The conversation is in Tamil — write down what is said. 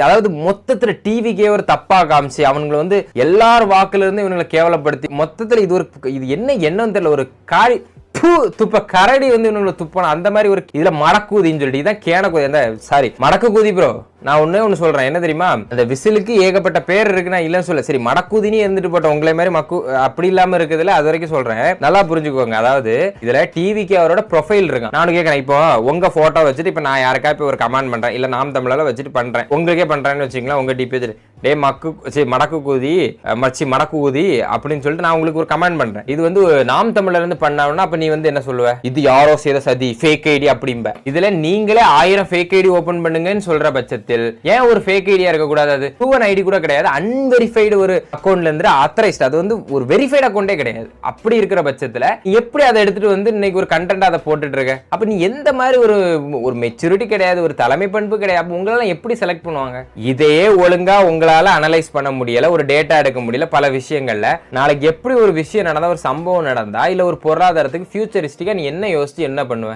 அதாவது மொத்தத்துல டிவிக்கே ஒரு தப்பா காமிச்சு அவங்களை வந்து எல்லார் வாக்குல இருந்து இவங்களை கேவலப்படுத்தி மொத்தத்துல இது என்ன என்னன்னு தெரியல, ஒரு காரி துப்ப கரடி வந்து இவங்களை துப்பான அந்த மாதிரி ஒரு இதுல மடக்கூதின்னு சொல்லிட்டு இதான் கேனக்கூதி, அந்த சாரி மடக்கு கூதி ப்ரோ. நான் ஒண்ணு சொல்றேன், என்ன தெரியுமா, அந்த விசிலுக்கு ஏகப்பட்ட பேர் இருக்கு, நான் இல்லன்னு சொல்ல, சரி மடக்கூதினி இருந்துட்டு போட்டோம், உங்களை மாதிரி மக்கு அப்படி இல்லாம இருக்குதுல, அது வரைக்கும் சொல்றேன், நல்லா புரிஞ்சுக்கோங்க. அதாவது இதுல டிவிக்கு அவரோட ப்ரொஃபைல் இருக்கு. நான் கேட்கறேன், இப்போ உங்க போட்டோ வச்சுட்டு இப்ப நான் யாருக்கா இப்ப ஒரு கமெண்ட் பண்றேன், இல்ல நாம் தமிழால வச்சுட்டு பண்றேன், உங்களுக்கே பண்றேன்னு வச்சுங்களேன், உங்க டிபி வச்சுட்டு டே மக்கு சரி மடக்கு கூதி மச்சி மடக்கு ஊதி அப்படின்னு சொல்லிட்டு நான் உங்களுக்கு ஒரு கமெண்ட் பண்றேன். இது வந்து நாம் தமிழ்ல இருந்து பண்ணாங்கன்னா அப்ப நீ வந்து என்ன சொல்லுவ, இது யாரோ செய்த சதி ஃபேக் ஐடி அப்படிம்ப. இதுல நீங்களே 1000 ஃபேக் ஐடி ஓபன் பண்ணுங்கன்னு சொல்ற பட்சத்தில் ஏன் ஒரு ஃபேக் ஐடியா இருக்க கூடாது? அது ப்ரூவன் ஐடி கூட கிடையாது, அன்வெரிஃபைடு ஒரு அக்கௌண்ட்ல இருந்து ஆத்தரைஸ்ட், அது வந்து ஒரு வெரிஃபைடு அக்கௌண்டே கிடையாது. அப்படி இருக்கிற பட்சத்துல எப்படி அதை எடுத்துட்டு வந்து இன்னைக்கு ஒரு கண்டென்ட் அதை போட்டுட்டு இருக்க? அப்ப நீ எந்த மாதிரி ஒரு மெச்சூரிட்டி கிடையாது, ஒரு தலைமை பண்பு கிடையாது, உங்களெல்லாம் எப்படி செலக்ட் பண்ணுவாங்க? இதையே ஒழுங்கா உங்களால அனலைஸ் பண்ண முடியல, ஒரு டேட்டா எடுக்க முடியல, பல விஷயங்கள்ல நாளைக்கு எப்படி ஒரு விஷயம் நடந்தா, ஒரு சம்பவம் நடந்தா, இல்ல ஒரு பொருளாதாரத்துக்கு ஃபியூச்சரிஸ்டிக்கா நீ என்ன யோசிச்சு என்ன பண்ணுவ?